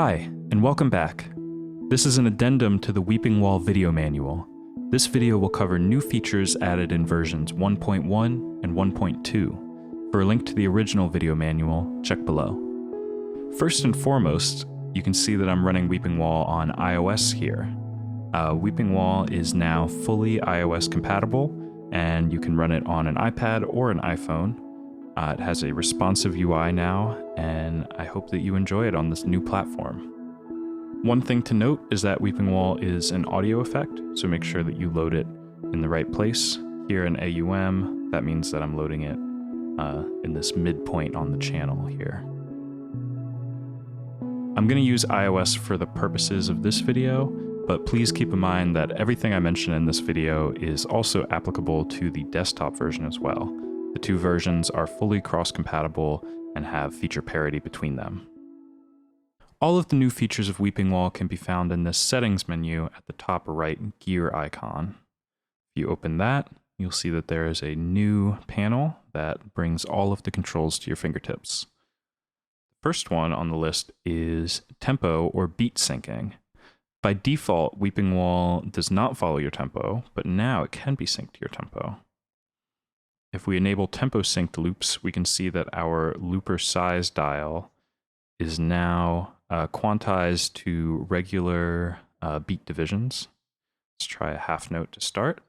Hi, and welcome back. This is an addendum to the Weeping Wall video manual. This video will cover new features added in versions 1.1 and 1.2. For a link to the original video manual, check below. First and foremost, you can see that I'm running Weeping Wall on iOS here. Weeping Wall is now fully iOS compatible, and you can run it on an iPad or an iPhone. It has a responsive UI now, and I hope that you enjoy it on this new platform. One thing to note is that Weeping Wall is an audio effect, so make sure that you load it in the right place. Here in AUM, that means that I'm loading it in this midpoint on the channel here. I'm going to use iOS for the purposes of this video, but please keep in mind that everything I mention in this video is also applicable to the desktop version as well. The two versions are fully cross-compatible and have feature parity between them. All of the new features of Weeping Wall can be found in this settings menu at the top right gear icon. If you open that, you'll see that there is a new panel that brings all of the controls to your fingertips. The first one on the list is tempo or beat syncing. By default, Weeping Wall does not follow your tempo, but now it can be synced to your tempo. If we enable tempo synced loops, we can see that our looper size dial is now quantized to regular beat divisions. Let's try a half note to start.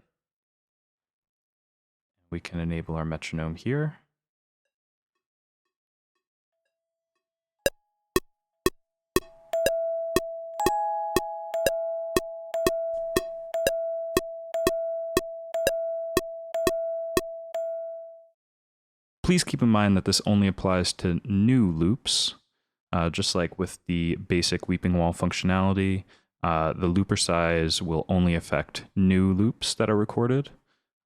We can enable our metronome here. Please keep in mind that this only applies to new loops. Just like with the basic Weeping Wall functionality, the looper size will only affect new loops that are recorded.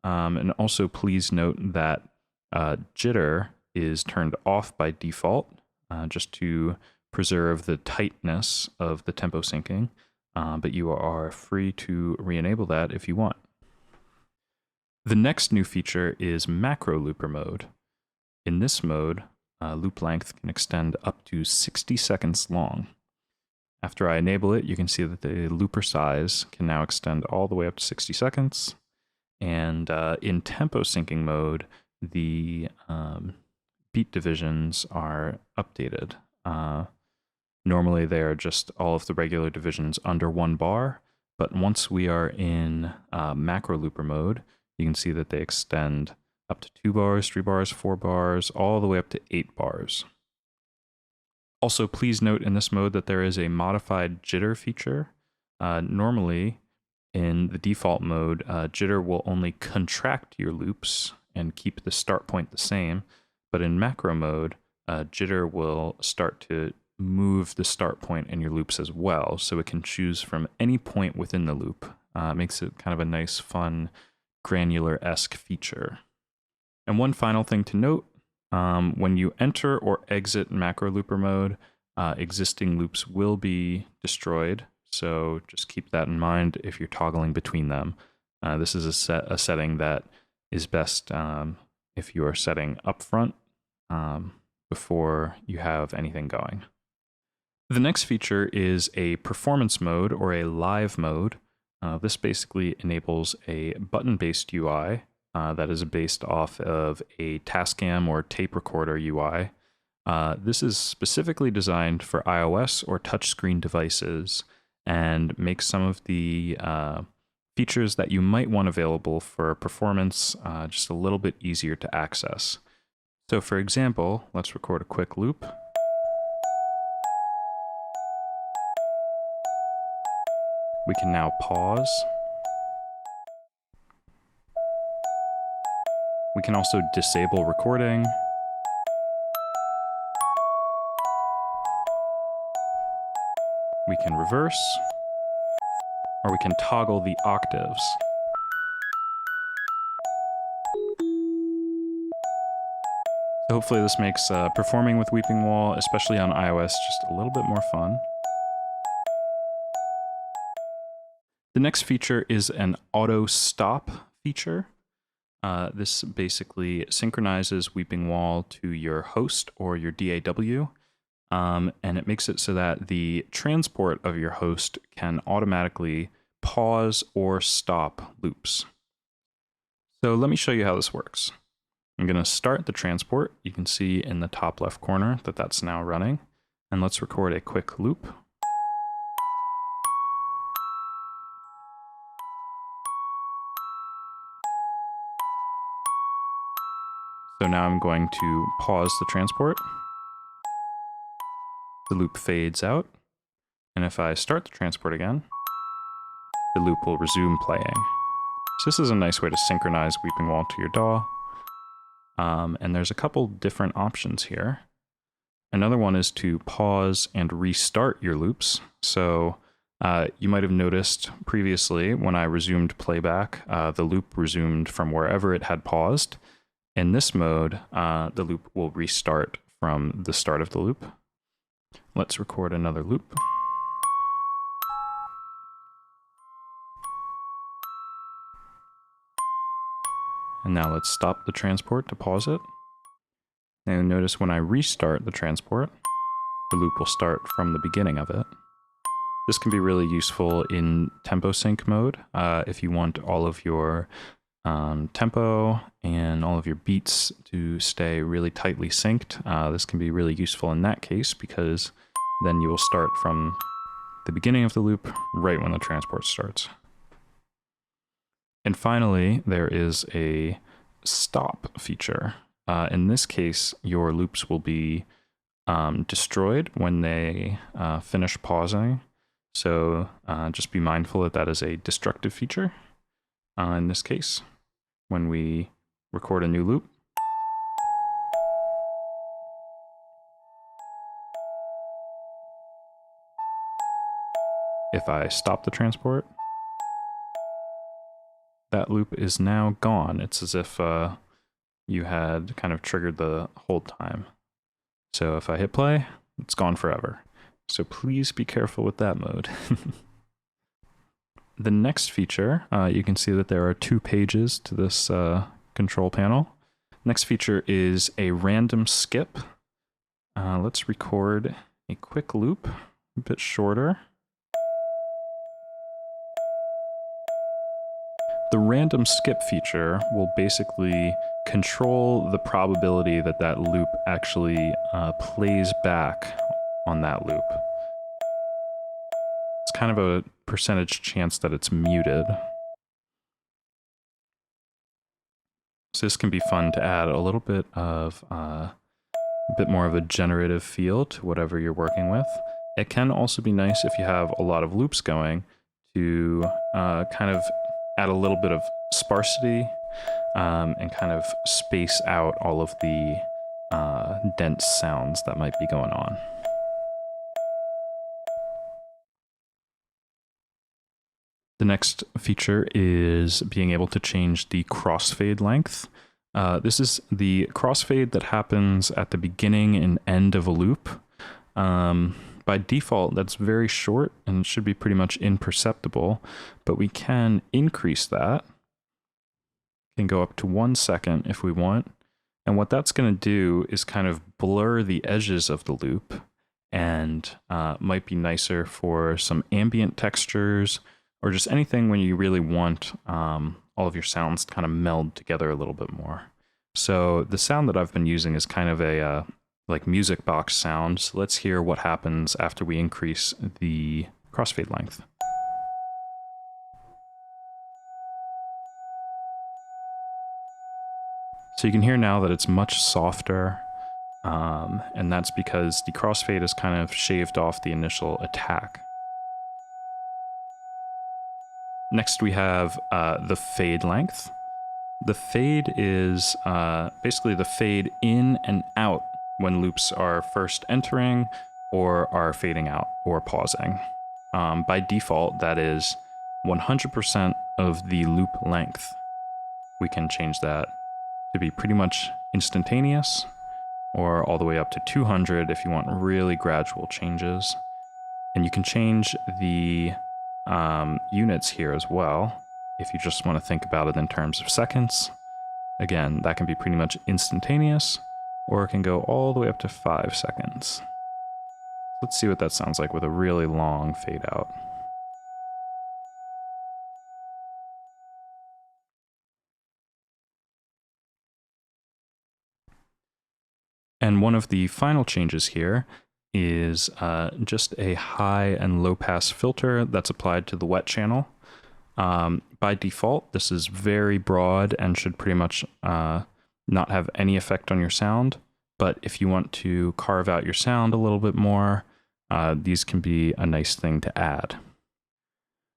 And also please note that jitter is turned off by default, just to preserve the tightness of the tempo syncing, but you are free to re-enable that if you want. The next new feature is macro looper mode. In this mode, loop length can extend up to 60 seconds long. After I enable it, you can see that the looper size can now extend all the way up to 60 seconds. And in tempo syncing mode, the beat divisions are updated. Normally they are just all of the regular divisions under 1 bar, but once we are in macro looper mode, you can see that they extend up to 2 bars, 3 bars, 4 bars, all the way up to 8 bars. Also, please note in this mode that there is a modified jitter feature. Normally, in the default mode, jitter will only contract your loops and keep the start point the same, but in macro mode, jitter will start to move the start point in your loops as well, so it can choose from any point within the loop. It makes it kind of a nice, fun, granular-esque feature. And one final thing to note, when you enter or exit macro looper mode, existing loops will be destroyed, so just keep that in mind if you're toggling between them. This is a setting that is best if you are setting up front before you have anything going. The next feature is a performance mode or a live mode. This basically enables a button-based UI that is based off of a Tascam or tape recorder UI. This is specifically designed for iOS or touchscreen devices and makes some of the features that you might want available for performance just a little bit easier to access. So for example, let's record a quick loop. We can now pause. We can also disable recording. We can reverse, or we can toggle the octaves. So hopefully this makes performing with Weeping Wall, especially on iOS, just a little bit more fun. The next feature is an auto stop feature. This basically synchronizes Weeping Wall to your host or your DAW. and it makes it so that the transport of your host can automatically pause or stop loops. So let me show you how this works. I'm going to start the transport. You can see in the top left corner that that's now running. And let's record a quick loop. So now I'm going to pause the transport. The loop fades out. And if I start the transport again, the loop will resume playing. So this is a nice way to synchronize Weeping Wall to your DAW. And there's a couple different options here. Another one is to pause and restart your loops. So you might have noticed previously when I resumed playback, the loop resumed from wherever it had paused. In this mode, the loop will restart from the start of the loop. Let's record another loop. And now let's stop the transport to pause it. And notice when I restart the transport, the loop will start from the beginning of it. This can be really useful in tempo sync mode. If you want all of your tempo and all of your beats to stay really tightly synced, this can be really useful in that case, because then you will start from the beginning of the loop right when the transport starts. And finally, there is a stop feature. In this case, your loops will be destroyed when they finish pausing. So just be mindful that that is a destructive feature. In this case, when we record a new loop, if I stop the transport, that loop is now gone. It's as if you had kind of triggered the hold time. So if I hit play, it's gone forever. So please be careful with that mode. The next feature, you can see that there are 2 pages to this control panel. Next feature is a random skip. Let's record a quick loop, a bit shorter. The random skip feature will basically control the probability that that loop actually plays back on that loop. It's kind of a percentage chance that it's muted. So this can be fun to add a little bit of a bit more of a generative feel to whatever you're working with. It can also be nice if you have a lot of loops going to kind of add a little bit of sparsity and kind of space out all of the dense sounds that might be going on. The next feature is being able to change the crossfade length. This is the crossfade that happens at the beginning and end of a loop. By default, that's very short and it should be pretty much imperceptible, but we can increase that. Can go up to 1 second if we want. And what that's going to do is kind of blur the edges of the loop, and might be nicer for some ambient textures or just anything when you really want all of your sounds to kind of meld together a little bit more. So the sound that I've been using is kind of a like music box sound. So let's hear what happens after we increase the crossfade length. So you can hear now that it's much softer, and that's because the crossfade is kind of shaved off the initial attack. Next we have the fade length. The fade is basically the fade in and out when loops are first entering or are fading out or pausing. By default, that is 100% of the loop length. We can change that to be pretty much instantaneous, or all the way up to 200 if you want really gradual changes. And you can change the units here as well if you just want to think about it in terms of seconds. Again, that can be pretty much instantaneous, or it can go all the way up to 5 seconds. let's see what that sounds like with a really long fade out. And one of the final changes here is just a high and low pass filter that's applied to the wet channel. By default, this is very broad and should pretty much not have any effect on your sound. But if you want to carve out your sound a little bit more, these can be a nice thing to add.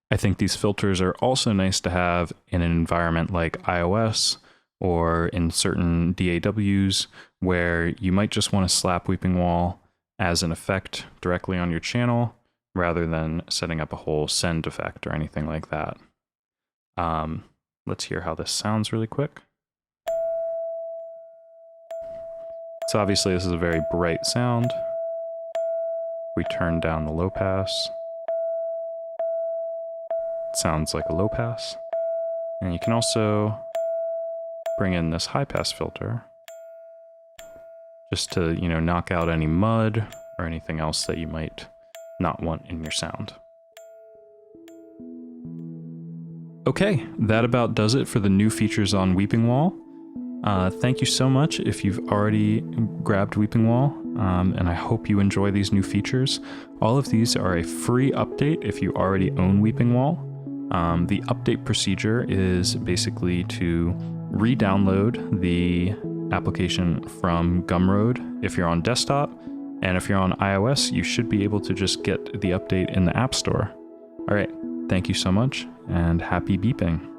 I think these filters are also nice to have in an environment like iOS or in certain DAWs where you might just want to slap Weeping Wall as an effect directly on your channel rather than setting up a whole send effect or anything like that. Let's hear how this sounds really quick. So obviously this is a very bright sound. We turn down the low pass. It sounds like a low pass. And you can also bring in this high pass filter just to, you know, knock out any mud or anything else that you might not want in your sound. Okay, that about does it for the new features on Weeping Wall. Thank you so much if you've already grabbed Weeping Wall, and I hope you enjoy these new features. All of these are a free update if you already own Weeping Wall. The update procedure is basically to re-download the application from Gumroad if you're on desktop, and if you're on iOS, you should be able to just get the update in the App Store. All right, thank you so much, and happy beeping.